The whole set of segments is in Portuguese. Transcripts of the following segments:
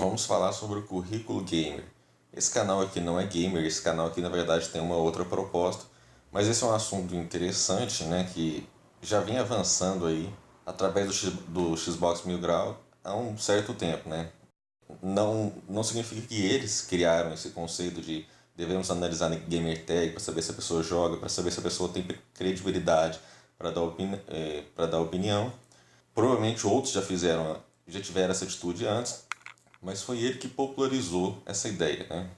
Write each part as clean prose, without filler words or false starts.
Vamos falar sobre o Currículo Gamer. Esse canal aqui não é gamer, esse canal aqui na verdade tem uma outra proposta, mas esse é um assunto interessante, né, que já vem avançando aí através do Xbox Mil Grau há um certo tempo, né. Não significa que eles criaram esse conceito de devemos analisar gamer tag para saber se a pessoa joga, para saber se a pessoa tem credibilidade para dar opinião. Provavelmente outros já tiveram essa atitude antes, mas foi ele que popularizou essa ideia, né?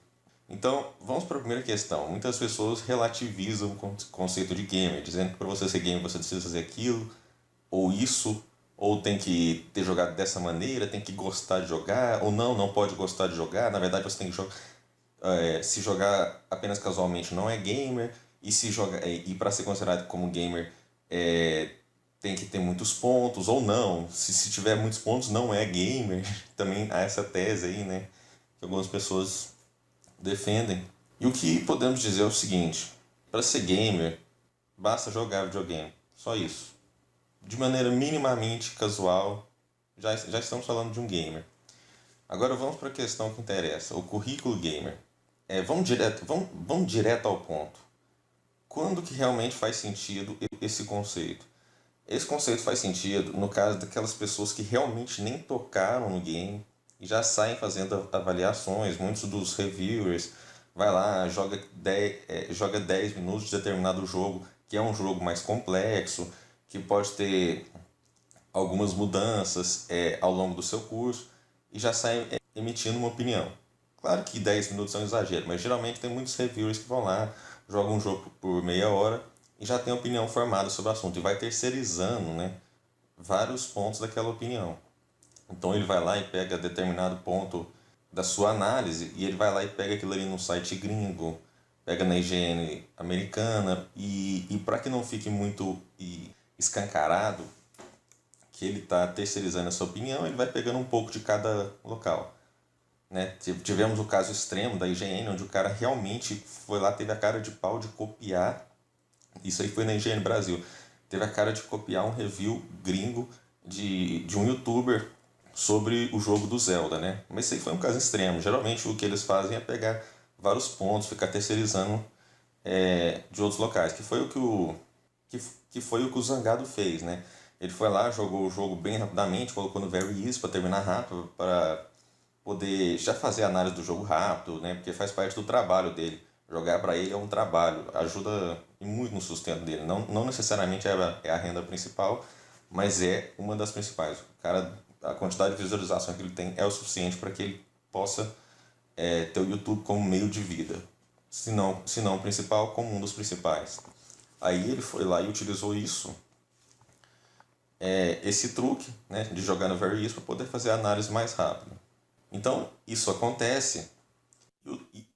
Então, vamos para a primeira questão. Muitas pessoas relativizam o conceito de gamer, dizendo que para você ser gamer você precisa fazer aquilo, ou isso, ou tem que ter jogado dessa maneira, tem que gostar de jogar, ou não pode gostar de jogar. Na verdade, você tem que jogar, se jogar apenas casualmente não é gamer, e para ser considerado como gamer é, tem que ter muitos pontos, ou não. Se tiver muitos pontos, não é gamer. Também há essa tese aí, né? Que algumas pessoas defendem. E o que podemos dizer é o seguinte: para ser gamer, basta jogar videogame. Só isso. De maneira minimamente casual, já estamos falando de um gamer. Agora vamos para a questão que interessa: o currículo gamer. Vamos direto ao ponto. Quando que realmente faz sentido esse conceito? Esse conceito faz sentido no caso daquelas pessoas que realmente nem tocaram no game e já saem fazendo avaliações. Muitos dos reviewers vai lá, joga 10 minutos de determinado jogo, que é um jogo mais complexo, que pode ter algumas mudanças ao longo do seu curso, e já sai emitindo uma opinião. Claro que 10 minutos é um exagero, mas geralmente tem muitos reviewers que vão lá, jogam um jogo por meia hora e já tem opinião formada sobre o assunto e vai terceirizando, né, vários pontos daquela opinião. Então ele vai lá e pega determinado ponto da sua análise e ele vai lá e pega aquilo ali no site gringo, pega na IGN americana e para que não fique muito escancarado que ele está terceirizando essa opinião, ele vai pegando um pouco de cada local. Né? Tivemos o caso extremo da IGN, onde o cara realmente foi lá, teve a cara de pau de copiar. Isso aí foi na IGN Brasil. Teve a cara de copiar um review gringo de um youtuber sobre o jogo do Zelda, né? Mas isso aí foi um caso extremo. Geralmente o que eles fazem é pegar vários pontos, ficar terceirizando de outros locais, que foi o que foi o que o Zangado fez, né? Ele foi lá, jogou o jogo bem rapidamente, colocou no Very Easy para terminar rápido, para poder já fazer a análise do jogo rápido, né? Porque faz parte do trabalho dele. Jogar para ele é um trabalho, ajuda muito no sustento dele. Não necessariamente é a renda principal, mas é uma das principais. O cara, a quantidade de visualização que ele tem é o suficiente para que ele possa ter o YouTube como meio de vida. Se não o principal, como um dos principais. Aí ele foi lá e utilizou esse truque, né, de jogar no Very Easy para poder fazer a análise mais rápida. Então, isso acontece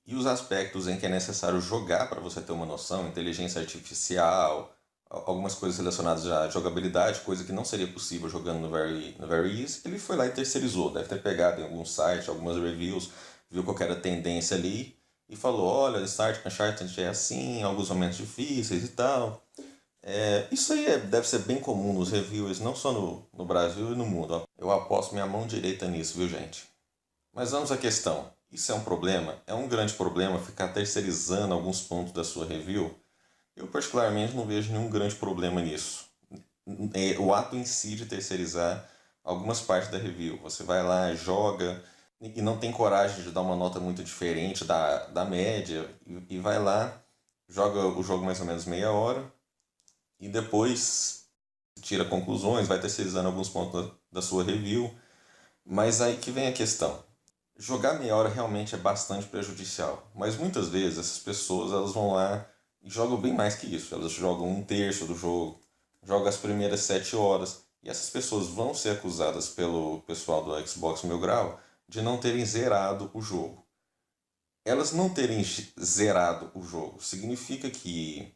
e os aspectos em que é necessário jogar para você ter uma noção, inteligência artificial, algumas coisas relacionadas à jogabilidade, coisa que não seria possível jogando no Very Easy, ele foi lá e terceirizou. Deve ter pegado em algum site, algumas reviews, viu qual era a tendência ali e falou: olha, Uncharted é assim, alguns momentos difíceis e tal. Isso aí deve ser bem comum nos reviewers, não só no Brasil e no mundo. Ó. Eu aposto minha mão direita nisso, viu, gente? Mas vamos à questão. Isso é um problema? É um grande problema ficar terceirizando alguns pontos da sua review? Eu particularmente não vejo nenhum grande problema nisso. O ato em si de terceirizar algumas partes da review. Você vai lá, joga e não tem coragem de dar uma nota muito diferente da média e vai lá, joga o jogo mais ou menos meia hora e depois tira conclusões, vai terceirizando alguns pontos da sua review. Mas aí que vem a questão. Jogar meia hora realmente é bastante prejudicial, mas muitas vezes essas pessoas elas vão lá e jogam bem mais que isso. Elas jogam um terço do jogo, jogam as primeiras 7 horas, e essas pessoas vão ser acusadas pelo pessoal do Xbox Mil Grau de não terem zerado o jogo. Elas não terem zerado o jogo significa que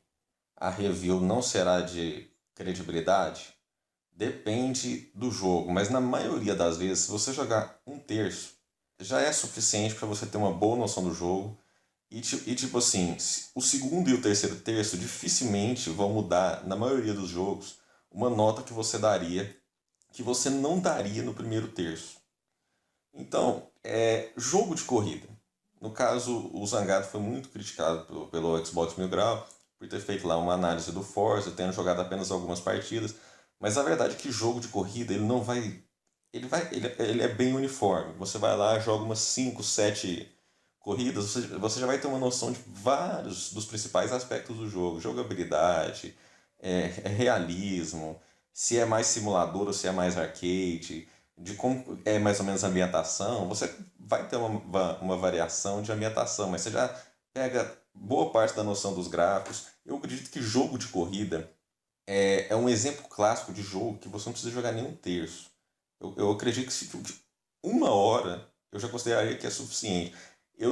a review não será de credibilidade? Depende do jogo, mas na maioria das vezes, se você jogar um terço, já é suficiente para você ter uma boa noção do jogo. E tipo assim, o segundo e o terceiro terço dificilmente vão mudar, na maioria dos jogos, uma nota que você daria, que você não daria no primeiro terço. Então, Jogo de corrida. No caso, o Zangado foi muito criticado pelo Xbox Mil Grau por ter feito lá uma análise do Forza, tendo jogado apenas algumas partidas. Mas a verdade é que jogo de corrida ele não vai. Ele é bem uniforme. Você vai lá, joga umas 5 7 corridas, você já vai ter uma noção de vários dos principais aspectos do jogo. Jogabilidade, realismo, se é mais simulador ou se é mais arcade, de como é mais ou menos a ambientação. Você vai ter uma variação de ambientação, mas você já pega boa parte da noção dos gráficos. Eu acredito que jogo de corrida é um exemplo clássico de jogo que você não precisa jogar nem um terço. Eu acredito que se de 1 hora eu já consideraria que é suficiente.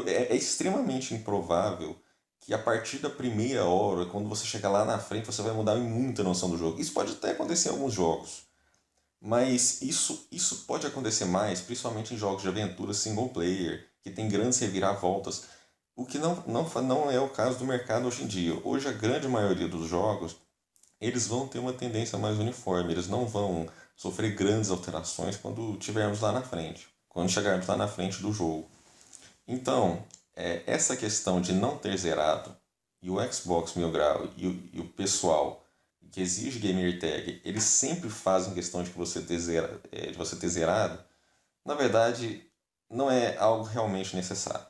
É extremamente improvável que a partir da primeira hora, quando você chegar lá na frente, você vai mudar muito a noção do jogo. Isso pode até acontecer em alguns jogos, mas isso pode acontecer mais, principalmente em jogos de aventura single player, que tem grandes reviravoltas, o que não é o caso do mercado hoje em dia. Hoje a grande maioria dos jogos eles vão ter uma tendência mais uniforme, eles não vão sofrer grandes alterações quando tivermos lá na frente, quando chegarmos lá na frente do jogo. Então, essa questão de não ter zerado, e o Xbox Mil Grau e o pessoal que exige Gamer Tag, eles sempre fazem questão de que de você ter zerado, na verdade, não é algo realmente necessário.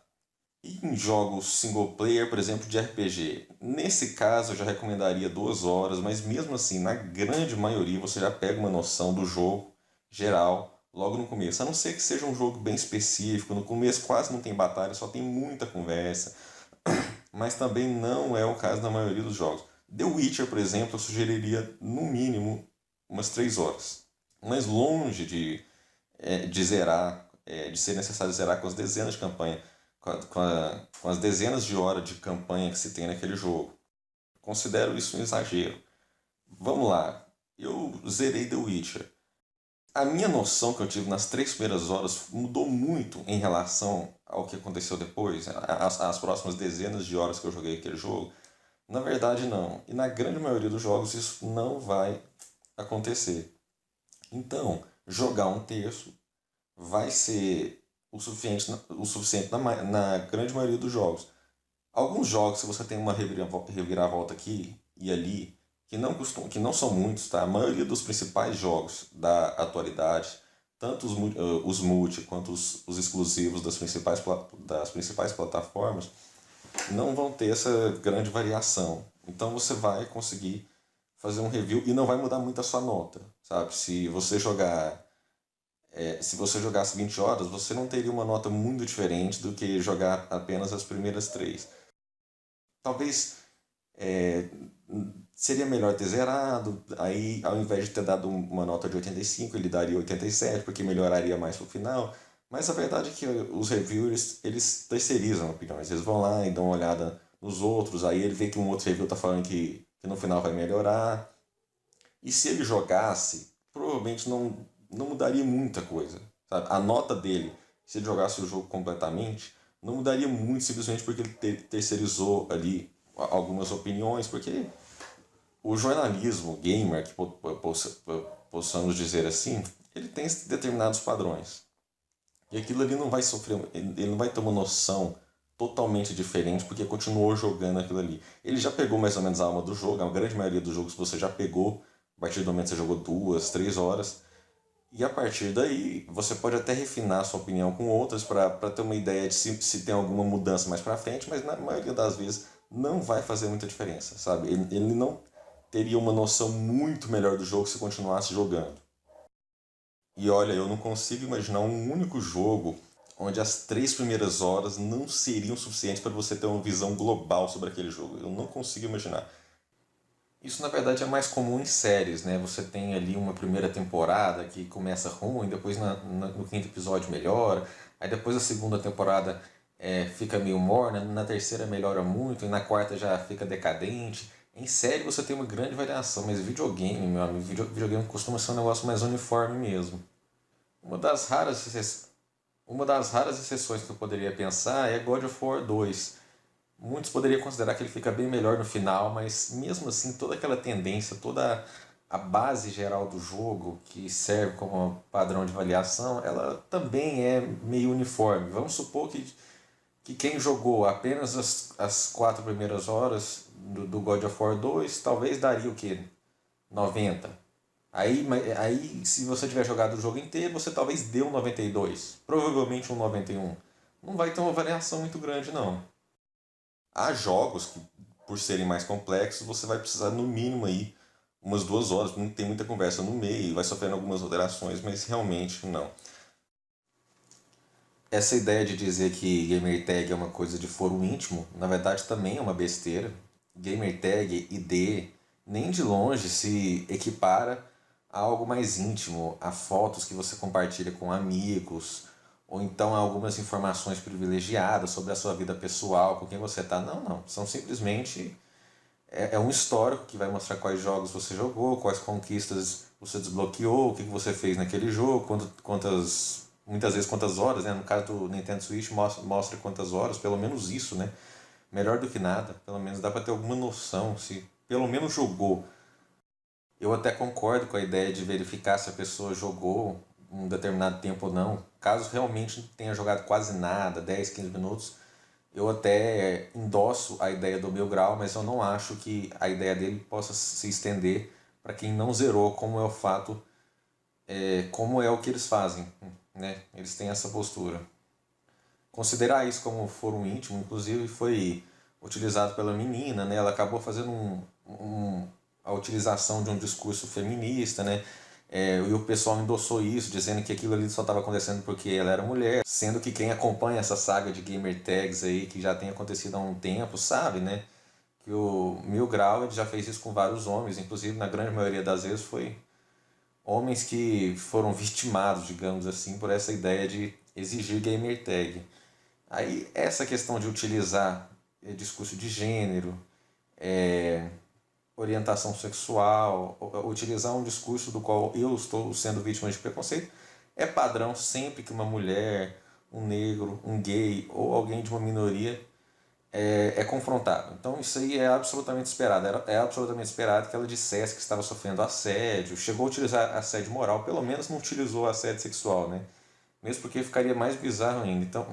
E em jogos single player, por exemplo, de RPG, nesse caso eu já recomendaria 2 horas, mas mesmo assim, na grande maioria, você já pega uma noção do jogo geral logo no começo. A não ser que seja um jogo bem específico, no começo quase não tem batalha, só tem muita conversa, mas também não é o caso da maioria dos jogos. The Witcher, por exemplo, eu sugeriria no mínimo umas 3 horas. Mas longe de zerar, de ser necessário zerar com as dezenas de campanha, com as dezenas de horas de campanha que se tem naquele jogo. Considero isso um exagero. Vamos lá, eu zerei The Witcher. A minha noção que eu tive nas 3 primeiras horas mudou muito em relação ao que aconteceu depois, as próximas dezenas de horas que eu joguei aquele jogo. Na verdade, não. E na grande maioria dos jogos isso não vai acontecer. Então, jogar um terço vai ser o suficiente na grande maioria dos jogos. Alguns jogos, se você tem uma reviravolta aqui e ali, que não são muitos, tá? A maioria dos principais jogos da atualidade, tanto os multi quanto os exclusivos das principais plataformas, não vão ter essa grande variação. Então você vai conseguir fazer um review e não vai mudar muito a sua nota, sabe? Se você jogasse 20 horas, você não teria uma nota muito diferente do que jogar apenas as primeiras 3. Talvez é, seria melhor ter zerado, aí ao invés de ter dado uma nota de 85, ele daria 87, porque melhoraria mais pro final. Mas a verdade é que os reviewers, eles terceirizam opiniões, eles vão lá e dão uma olhada nos outros, aí ele vê que um outro review tá falando que no final vai melhorar. E se ele jogasse, provavelmente não mudaria muita coisa. Sabe? A nota dele, se ele jogasse o jogo completamente, não mudaria muito simplesmente porque ele terceirizou ali algumas opiniões, porque o jornalismo gamer, que possamos dizer assim, ele tem determinados padrões. E aquilo ali não vai sofrer, ele não vai ter uma noção totalmente diferente porque continuou jogando aquilo ali. Ele já pegou mais ou menos a alma do jogo, a grande maioria dos jogos você já pegou, a partir do momento que você jogou 2, 3 horas. E a partir daí, você pode até refinar a sua opinião com outras para ter uma ideia de se tem alguma mudança mais para frente, mas na maioria das vezes não vai fazer muita diferença, sabe? Ele não teria uma noção muito melhor do jogo se continuasse jogando. E olha, eu não consigo imaginar um único jogo onde as 3 primeiras horas não seriam suficientes para você ter uma visão global sobre aquele jogo. Eu não consigo imaginar. Isso na verdade é mais comum em séries, né? Você tem ali uma primeira temporada que começa ruim, depois no quinto episódio melhora, aí depois a segunda temporada fica meio morna, na terceira melhora muito, e na quarta já fica decadente. Em série você tem uma grande variação, mas videogame, meu amigo, videogame costuma ser um negócio mais uniforme mesmo. Uma das raras, uma das raras exceções que eu poderia pensar é God of War 2. Muitos poderiam considerar que ele fica bem melhor no final, mas mesmo assim toda aquela tendência, toda a base geral do jogo, que serve como padrão de avaliação, ela também é meio uniforme. Vamos supor que quem jogou apenas as 4 primeiras horas do God of War 2, talvez daria o quê? 90. Aí, se você tiver jogado o jogo inteiro, você talvez dê um 92. Provavelmente um 91. Não vai ter uma variação muito grande, não. Há jogos que, por serem mais complexos, você vai precisar no mínimo aí umas 2 horas, não tem muita conversa no meio, vai sofrendo algumas alterações, mas realmente não. Essa ideia de dizer que gamer tag é uma coisa de foro íntimo, na verdade também é uma besteira. Gamer tag, ID, nem de longe se equipara a algo mais íntimo, a fotos que você compartilha com amigos, ou então a algumas informações privilegiadas sobre a sua vida pessoal, com quem você está. Não, não. São simplesmente é um histórico que vai mostrar quais jogos você jogou, quais conquistas você desbloqueou, o que você fez naquele jogo, muitas vezes quantas horas, né? No caso do Nintendo Switch mostra quantas horas, pelo menos isso, né? Melhor do que nada, pelo menos dá para ter alguma noção, se pelo menos jogou. Eu até concordo com a ideia de verificar se a pessoa jogou um determinado tempo ou não. Caso realmente tenha jogado quase nada, 10, 15 minutos, eu até endosso a ideia do Mil Grau, mas eu não acho que a ideia dele possa se estender para quem não zerou, como é o fato, como é o que eles fazem, né? Eles têm essa postura. Considerar isso como foro íntimo, inclusive foi utilizado pela menina, né? Ela acabou fazendo a utilização de um discurso feminista, né? E o pessoal endossou isso, dizendo que aquilo ali só estava acontecendo porque ela era mulher, sendo que quem acompanha essa saga de gamer tags aí, que já tem acontecido há um tempo, sabe, né? Que o Mil Grau ele já fez isso com vários homens, inclusive na grande maioria das vezes foi homens que foram vitimados, digamos assim, por essa ideia de exigir gamer tag. Aí essa questão de utilizar discurso de gênero, orientação sexual, utilizar um discurso do qual eu estou sendo vítima de preconceito, é padrão sempre que uma mulher, um negro, um gay ou alguém de uma minoria é confrontado. Então isso aí é absolutamente esperado. É absolutamente esperado que ela dissesse que estava sofrendo assédio, chegou a utilizar assédio moral, pelo menos não utilizou assédio sexual, né? Mesmo porque ficaria mais bizarro ainda. Então,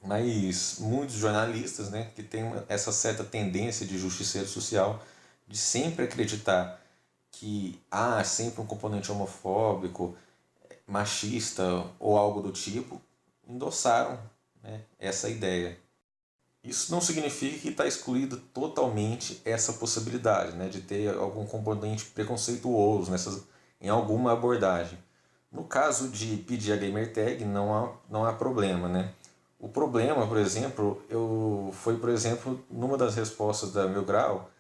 mas muitos jornalistas, né, que têm essa certa tendência de justiceiro social, de sempre acreditar que há sempre um componente homofóbico, machista ou algo do tipo, endossaram, né, essa ideia. Isso não significa que está excluída totalmente essa possibilidade, né, de ter algum componente preconceituoso em alguma abordagem. No caso de pedir a gamer tag, não há problema, né? O problema, por exemplo, foi, por exemplo, numa das respostas da Mil Grau,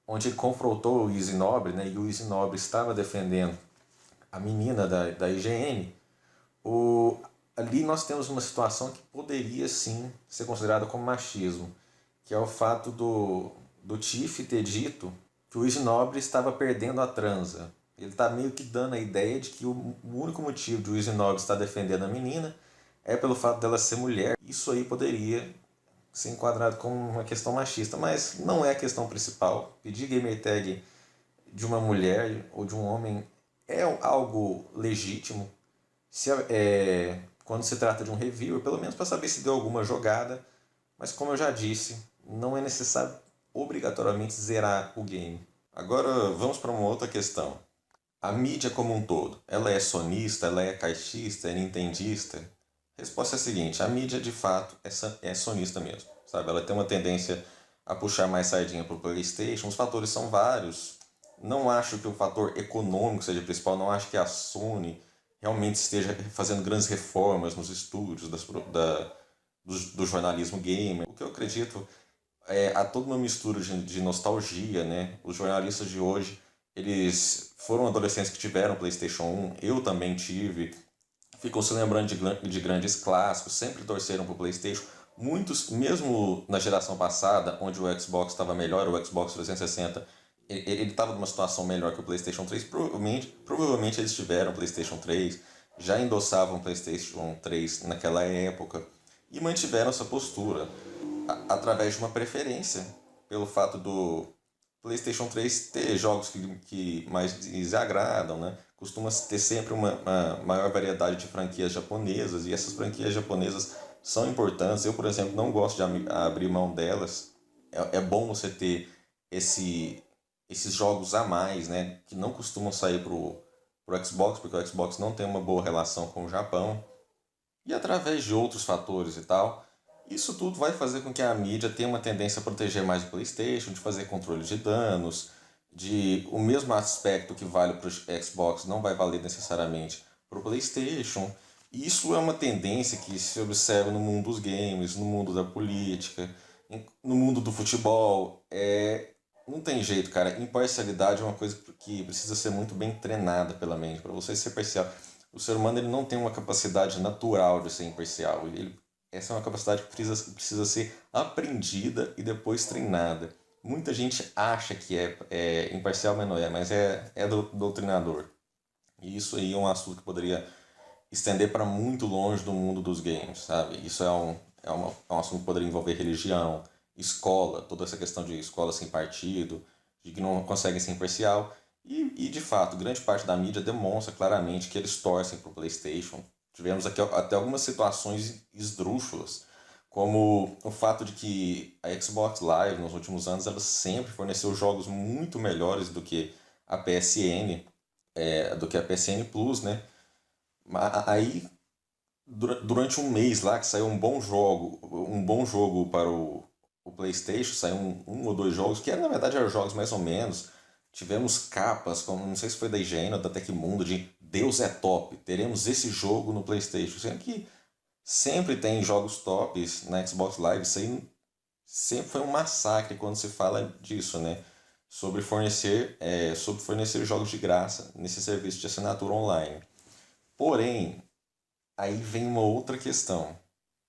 onde ele confrontou o Easy Nobre, né, e o Easy Nobre estava defendendo a menina da IGN, ali nós temos uma situação que poderia sim ser considerada como machismo, que é o fato do Tiff ter dito que o Easy Nobre estava perdendo a transa. Ele está meio que dando a ideia de que o único motivo de o Easy Nobre estar defendendo a menina é pelo fato dela ser mulher. Isso aí poderia ser enquadrado como uma questão machista, mas não é a questão principal. Pedir gamer tag de uma mulher ou de um homem é algo legítimo quando se trata de um reviewer, pelo menos para saber se deu alguma jogada, mas como eu já disse, não é necessário obrigatoriamente zerar o game. Agora vamos para uma outra questão. A mídia como um todo, ela é sonista, ela é caixista, é nintendista? A resposta é a seguinte, a mídia de fato é sonista mesmo, sabe? Ela tem uma tendência a puxar mais sardinha para o PlayStation, os fatores são vários. Não acho que o fator econômico seja o principal, não acho que a Sony realmente esteja fazendo grandes reformas nos estúdios do jornalismo gamer. O que eu acredito há toda uma mistura de nostalgia, né? Os jornalistas de hoje, eles foram adolescentes que tiveram PlayStation 1, eu também tive, ficam se lembrando de grandes clássicos, sempre torceram para o PlayStation. Muitos, mesmo na geração passada, onde o Xbox estava melhor, o Xbox 360, ele estava numa situação melhor que o PlayStation 3, provavelmente eles tiveram PlayStation 3, já endossavam PlayStation 3 naquela época e mantiveram essa postura através de uma preferência pelo fato PlayStation 3 ter jogos que mais desagradam, né? Costuma ter sempre uma maior variedade de franquias japonesas, e essas franquias japonesas são importantes. Eu, por exemplo, não gosto de abrir mão delas. É bom você ter esse, esses jogos a mais, né? Que não costumam sair pro Xbox, porque o Xbox não tem uma boa relação com o Japão. E através de outros fatores e tal, isso tudo vai fazer com que a mídia tenha uma tendência a proteger mais o PlayStation, de fazer controle de danos, de o mesmo aspecto que vale para o Xbox não vai valer necessariamente para o PlayStation. E isso é uma tendência que se observa no mundo dos games, no mundo da política, no mundo do futebol. Não tem jeito, cara. Imparcialidade é uma coisa que precisa ser muito bem treinada pela mente. Para você ser parcial, o ser humano ele não tem uma capacidade natural de ser imparcial. Essa é uma capacidade que precisa ser aprendida e depois treinada. Muita gente acha que é imparcial, mas não é, mas é doutrinador. E isso aí é um assunto que poderia estender para muito longe do mundo dos games, sabe? Isso é um assunto que poderia envolver religião, escola, toda essa questão de escola sem partido, de que não conseguem ser imparcial. E de fato, grande parte da mídia demonstra claramente que eles torcem para o PlayStation. Tivemos aqui até algumas situações esdrúxulas, como o fato de que a Xbox Live nos últimos anos ela sempre forneceu jogos muito melhores do que a PSN, do que a PSN Plus, né? Aí durante um mês lá que saiu um bom jogo para o PlayStation, saiu um ou dois jogos, que na verdade eram jogos mais ou menos. Tivemos capas, como não sei se foi da IGN ou da Tecmundo, de Deus é top, teremos esse jogo no PlayStation. Sendo que sempre tem jogos tops na Xbox Live, isso aí sempre foi um massacre quando se fala disso, né? Sobre fornecer jogos de graça nesse serviço de assinatura online. Porém, aí vem uma outra questão.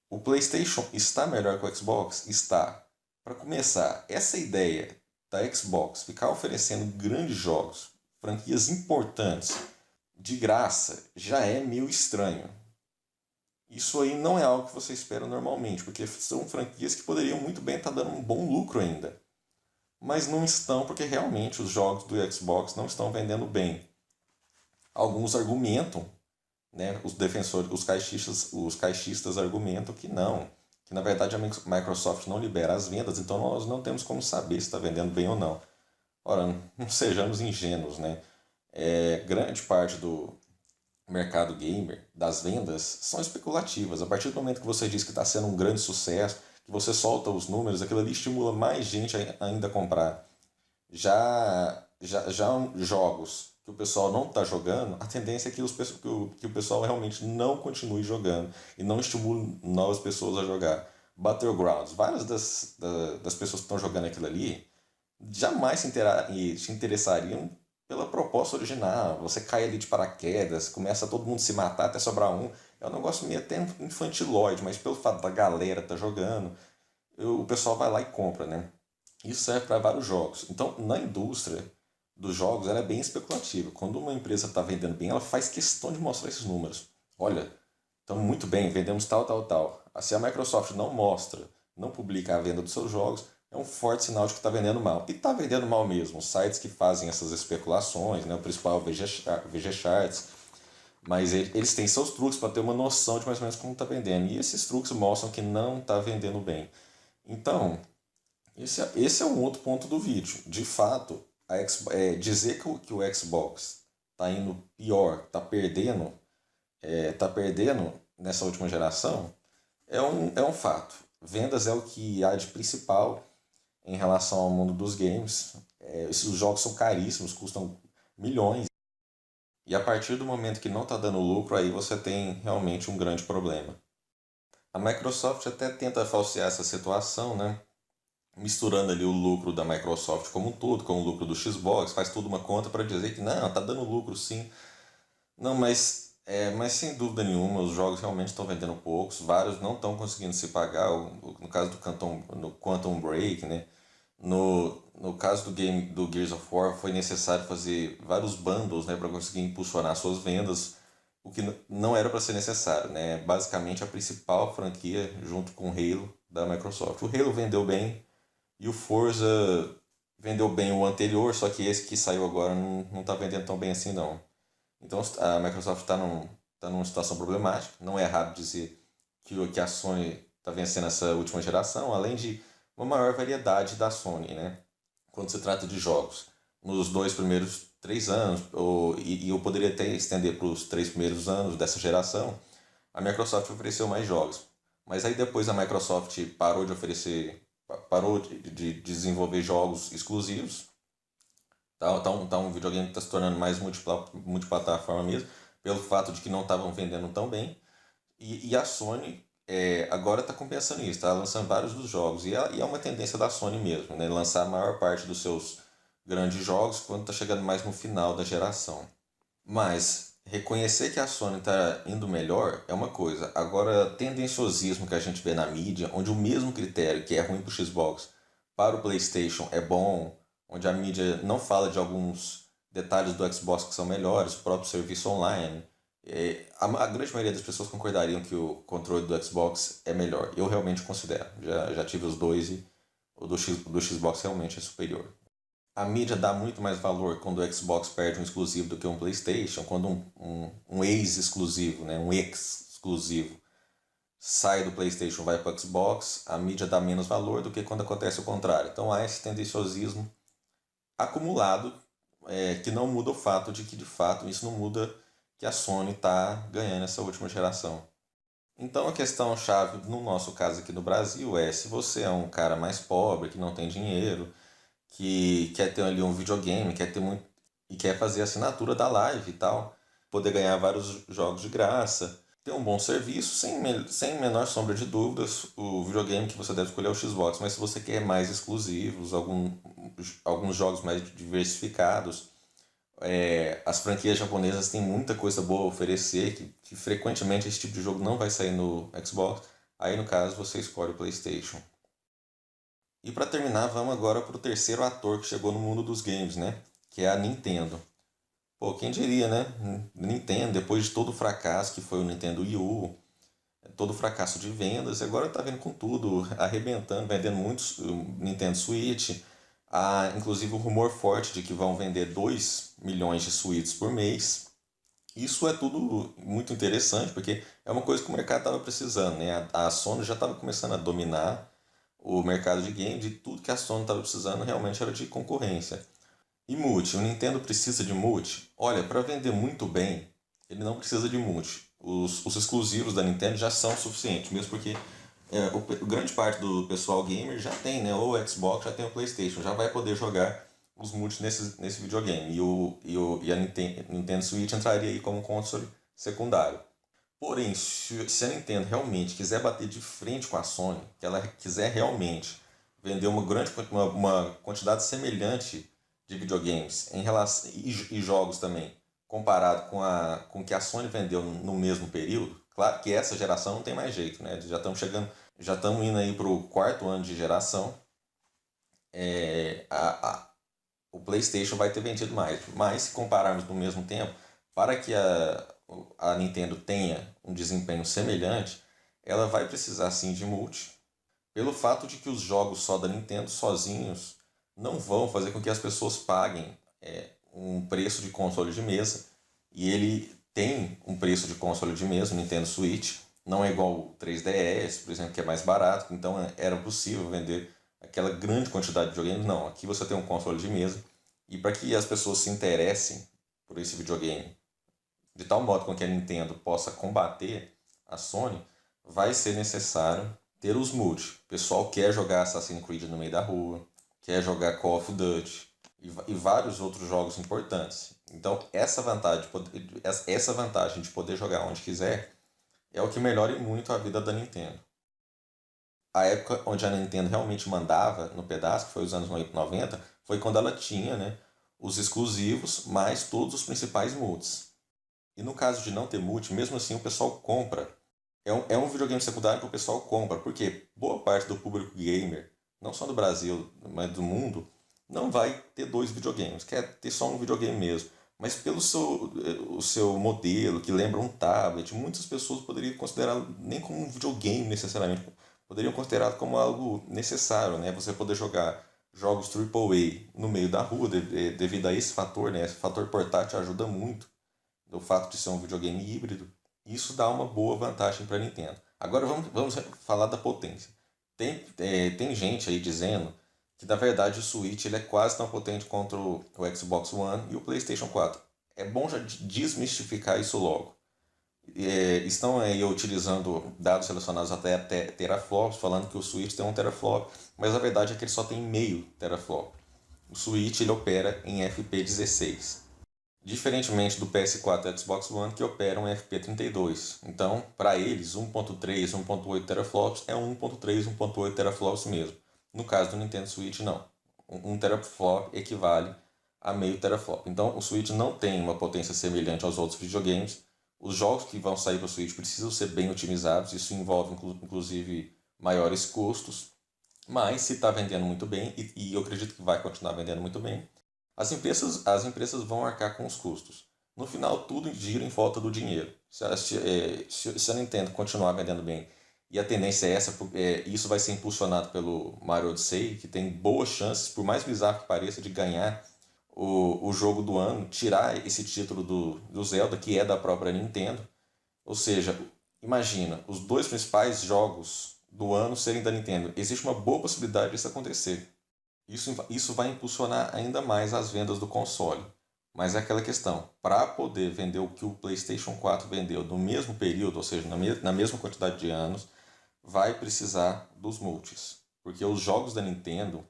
O PlayStation está melhor que o Xbox? Está. Para começar, essa ideia da Xbox ficar oferecendo grandes jogos, franquias importantes, de graça, já é meio estranho. Isso aí não é algo que você espera normalmente, porque são franquias que poderiam muito bem estar dando um bom lucro ainda. Mas não estão porque realmente os jogos do Xbox não estão vendendo bem. Alguns argumentam, né, os defensores, os caixistas argumentam que não, que na verdade a Microsoft não libera as vendas, então nós não temos como saber se está vendendo bem ou não. Ora, não sejamos ingênuos, né? Grande parte do mercado gamer, das vendas, são especulativas. A partir do momento que você diz que está sendo um grande sucesso, que você solta os números, aquilo ali estimula mais gente ainda a comprar. Já jogos que o pessoal não está jogando, a tendência é que o pessoal realmente não continue jogando e não estimule novas pessoas a jogar. Battlegrounds, várias das pessoas que estão jogando aquilo ali jamais se interessariam pela proposta original. Você cai ali de paraquedas, começa todo mundo se matar até sobrar um. É um negócio meio até infantilóide, mas pelo fato da galera tá jogando, o pessoal vai lá e compra, né? Isso serve para vários jogos. Então, na indústria dos jogos, ela é bem especulativa. Quando uma empresa está vendendo bem, ela faz questão de mostrar esses números. Olha, estamos muito bem, vendemos tal, tal, tal. Se a Microsoft não mostra, não publica a venda dos seus jogos, é um forte sinal de que está vendendo mal. E está vendendo mal mesmo. Os sites que fazem essas especulações, né, o principal é o VG Charts, mas eles têm seus truques para ter uma noção de mais ou menos como está vendendo. E esses truques mostram que não está vendendo bem. Então, esse é um outro ponto do vídeo. De fato, dizer que o Xbox está indo pior, está perdendo nessa última geração, é um fato. Vendas é o que há de principal em relação ao mundo dos games. Esses jogos são caríssimos, custam milhões. E a partir do momento que não está dando lucro, aí você tem realmente um grande problema. A Microsoft até tenta falsear essa situação, né? Misturando ali o lucro da Microsoft como um todo, com o lucro do Xbox, faz toda uma conta para dizer que não, está dando lucro sim. Não, mas sem dúvida nenhuma, os jogos realmente estão vendendo poucos, vários não estão conseguindo se pagar, no caso no Quantum Break, né? No caso do game do Gears of War, foi necessário fazer vários bundles, né, para conseguir impulsionar suas vendas, o que não era para ser necessário, né? Basicamente a principal franquia junto com o Halo da Microsoft. O Halo vendeu bem e o Forza vendeu bem o anterior, só que esse que saiu agora não tá vendendo tão bem assim não. Então a Microsoft tá numa situação problemática. Não é errado dizer que a Sony está vencendo essa última geração, além de uma maior variedade da Sony, né? Quando se trata de jogos. Nos dois primeiros 3 anos, e eu poderia até estender para os 3 primeiros anos dessa geração, a Microsoft ofereceu mais jogos. Mas aí depois a Microsoft parou de oferecer, parou de desenvolver jogos exclusivos. Tá um videogame que está se tornando mais multiplataforma mesmo, pelo fato de que não estavam vendendo tão bem. E a Sony agora está compensando isso, está lançando vários dos jogos. E é uma tendência da Sony mesmo, né? Lançar a maior parte dos seus grandes jogos quando está chegando mais no final da geração. Mas reconhecer que a Sony está indo melhor é uma coisa. Agora, tendenciosismo que a gente vê na mídia, onde o mesmo critério que é ruim para o Xbox para o PlayStation é bom, onde a mídia não fala de alguns detalhes do Xbox que são melhores, o próprio serviço online. A grande maioria das pessoas concordariam que o controle do Xbox é melhor. Eu realmente considero. Já tive os dois e do Xbox realmente é superior. A mídia dá muito mais valor quando o Xbox perde um exclusivo do que um PlayStation, quando um ex-exclusivo, né, um ex-exclusivo sai do PlayStation e vai para o Xbox, a mídia dá menos valor do que quando acontece o contrário. Então há esse tendenciosismo acumulado que não muda o fato de que de fato isso não muda que a Sony está ganhando essa última geração. Então a questão chave no nosso caso aqui no Brasil é se você é um cara mais pobre, que não tem dinheiro, que quer ter ali um videogame, quer ter muito e quer fazer a assinatura da live e tal, poder ganhar vários jogos de graça, ter um bom serviço, sem menor sombra de dúvidas, o videogame que você deve escolher é o Xbox, mas se você quer mais exclusivos, alguns jogos mais diversificados, as franquias japonesas têm muita coisa boa a oferecer, que frequentemente esse tipo de jogo não vai sair no Xbox, aí no caso você escolhe o PlayStation. E para terminar, vamos agora para o terceiro ator que chegou no mundo dos games, né? Que é a Nintendo. Pô, quem diria, né? Nintendo, depois de todo o fracasso que foi o Nintendo Wii U, todo o fracasso de vendas, agora tá vindo com tudo, arrebentando, vendendo muitos Nintendo Switch. Há inclusive um rumor forte de que vão vender 2 milhões de Switches por mês. Isso é tudo muito interessante, porque é uma coisa que o mercado estava precisando, né? A Sony já estava começando a dominar o mercado de games e tudo que a Sony estava precisando realmente era de concorrência. E multi, o Nintendo precisa de multi? Olha, para vender muito bem, ele não precisa de multi. Os exclusivos da Nintendo já são suficientes, mesmo porque grande parte do pessoal gamer já tem, né? Ou o Xbox, já tem o PlayStation, já vai poder jogar os multi nesse videogame. E a Nintendo Switch entraria aí como console secundário. Porém, se a Nintendo realmente quiser bater de frente com a Sony, que ela quiser realmente vender uma quantidade semelhante de videogames em relação, e jogos também, comparado com o que a Sony vendeu no mesmo período, claro que essa geração não tem mais jeito, né? Já estamos indo aí para o quarto ano de geração, é, a, a, o PlayStation vai ter vendido mais. Mas se compararmos no mesmo tempo, para que a Nintendo tenha um desempenho semelhante, ela vai precisar sim de multi, pelo fato de que os jogos só da Nintendo sozinhos não vão fazer com que as pessoas paguem um preço de console de mesa. E ele tem um preço de console de mesa, o Nintendo Switch. Não é igual o 3DS, por exemplo, que é mais barato. Então era possível vender aquela grande quantidade de videogames. Não, aqui você tem um console de mesa. E para que as pessoas se interessem por esse videogame, de tal modo com que a Nintendo possa combater a Sony, vai ser necessário ter os multi. O pessoal quer jogar Assassin's Creed no meio da rua, quer jogar Call of Duty e vários outros jogos importantes. Então, essa vantagem de poder jogar onde quiser é o que melhora muito a vida da Nintendo. A época onde a Nintendo realmente mandava no pedaço, que foi os anos 90, foi quando ela tinha, né, os exclusivos, mais todos os principais multis. E no caso de não ter multi, mesmo assim o pessoal compra. É um videogame secundário que o pessoal compra, porque boa parte do público gamer, não só do Brasil, mas do mundo, não vai ter dois videogames, quer ter só um videogame mesmo. Mas pelo o seu modelo, que lembra um tablet, muitas pessoas poderiam considerar nem como um videogame necessariamente, poderiam considerar como algo necessário, né? Você poder jogar jogos AAA no meio da rua, devido a esse fator, né? Esse fator portátil ajuda muito, do fato de ser um videogame híbrido. Isso dá uma boa vantagem para a Nintendo. Agora vamos falar da potência. Tem gente aí dizendo que na verdade o Switch ele é quase tão potente quanto o Xbox One e o PlayStation 4. É bom já desmistificar isso logo. Estão aí utilizando dados relacionados até teraflops, falando que o Switch tem 1 teraflop, mas a verdade é que ele só tem meio teraflop. O Switch ele opera em FP16, diferentemente do PS4 e Xbox One que operam em FP32. Então, para eles, 1.3, 1.8 teraflops é 1.3, 1.8 teraflops mesmo. No caso do Nintendo Switch, não. 1 teraflop equivale a meio teraflop. Então, o Switch não tem uma potência semelhante aos outros videogames. Os jogos que vão sair para o Switch precisam ser bem otimizados, isso envolve inclusive maiores custos, mas se está vendendo muito bem, e eu acredito que vai continuar vendendo muito bem, as empresas vão arcar com os custos. No final, tudo gira em volta do dinheiro. Se a Nintendo continuar vendendo bem, e a tendência é essa, isso vai ser impulsionado pelo Mario Odyssey, que tem boas chances, por mais bizarro que pareça, de ganhar o jogo do ano, tirar esse título do Zelda, que é da própria Nintendo. Ou seja, imagina, os dois principais jogos do ano serem da Nintendo. Existe uma boa possibilidade disso acontecer. Isso vai impulsionar ainda mais as vendas do console. Mas é aquela questão, para poder vender o que o PlayStation 4 vendeu no mesmo período, ou seja, na mesma quantidade de anos, vai precisar dos multis. Porque os jogos da Nintendo,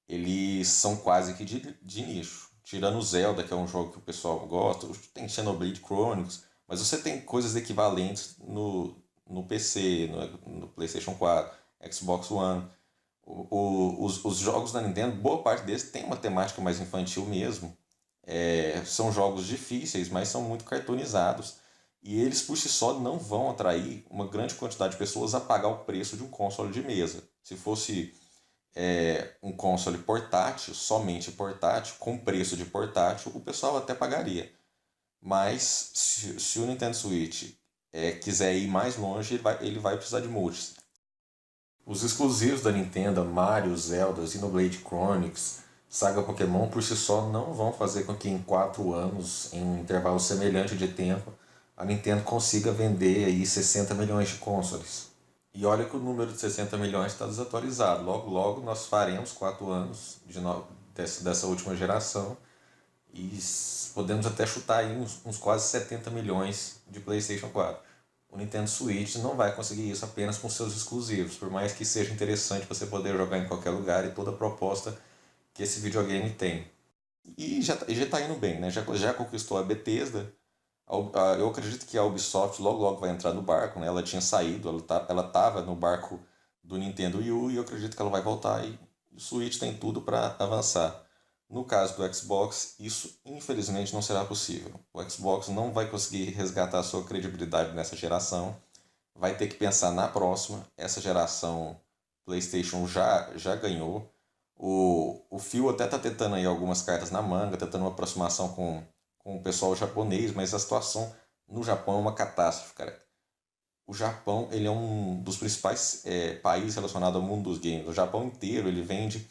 eles são quase que de nicho. Tirando o Zelda, que é um jogo que o pessoal gosta, tem Xenoblade Chronicles, mas você tem coisas equivalentes no PC, no PlayStation 4, Xbox One. Os jogos da Nintendo, boa parte deles tem uma temática mais infantil mesmo. São jogos difíceis, mas são muito cartoonizados. E eles por si só não vão atrair uma grande quantidade de pessoas a pagar o preço de um console de mesa. Se fosse um console portátil, somente portátil, com preço de portátil, o pessoal até pagaria. Mas se o Nintendo Switch quiser ir mais longe, ele vai precisar de multis. Os exclusivos da Nintendo, Mario, Zelda, Xenoblade Chronicles, Saga Pokémon, por si só não vão fazer com que em 4 anos, em um intervalo semelhante de tempo, a Nintendo consiga vender aí 60 milhões de consoles. E olha que o número de 60 milhões está desatualizado. Logo, logo nós faremos 4 anos dessa última geração e podemos até chutar aí uns quase 70 milhões de PlayStation 4. O Nintendo Switch não vai conseguir isso apenas com seus exclusivos, por mais que seja interessante você poder jogar em qualquer lugar e toda a proposta que esse videogame tem. E já está indo bem, né? Já conquistou a Bethesda. Eu acredito que a Ubisoft logo logo vai entrar no barco, né? Ela tinha saído, ela estava no barco do Nintendo Wii U e eu acredito que ela vai voltar e o Switch tem tudo para avançar. No caso do Xbox, isso infelizmente não será possível. O Xbox não vai conseguir resgatar a sua credibilidade nessa geração. Vai ter que pensar na próxima. Essa geração PlayStation já ganhou. O Phil até está tentando aí algumas cartas na manga, tentando uma aproximação com o pessoal japonês, mas a situação no Japão é uma catástrofe, cara. O Japão ele é um dos principais países relacionados ao mundo dos games. O Japão inteiro ele vende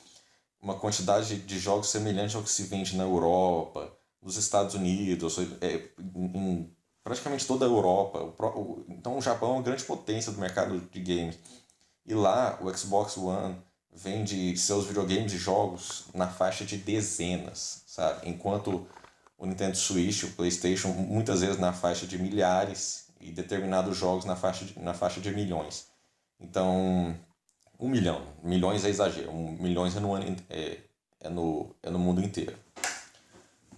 uma quantidade de jogos semelhante ao que se vende na Europa, nos Estados Unidos, em praticamente toda a Europa. Então o Japão é uma grande potência do mercado de games. E lá o Xbox One vende seus videogames e jogos na faixa de dezenas, sabe? Enquanto o Nintendo Switch, o PlayStation, muitas vezes na faixa de milhares e determinados jogos na faixa de milhões. Então, 1 milhão. Milhões é exagero. Milhões é no mundo inteiro.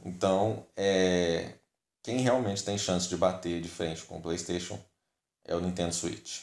Então, quem realmente tem chance de bater de frente com o PlayStation é o Nintendo Switch.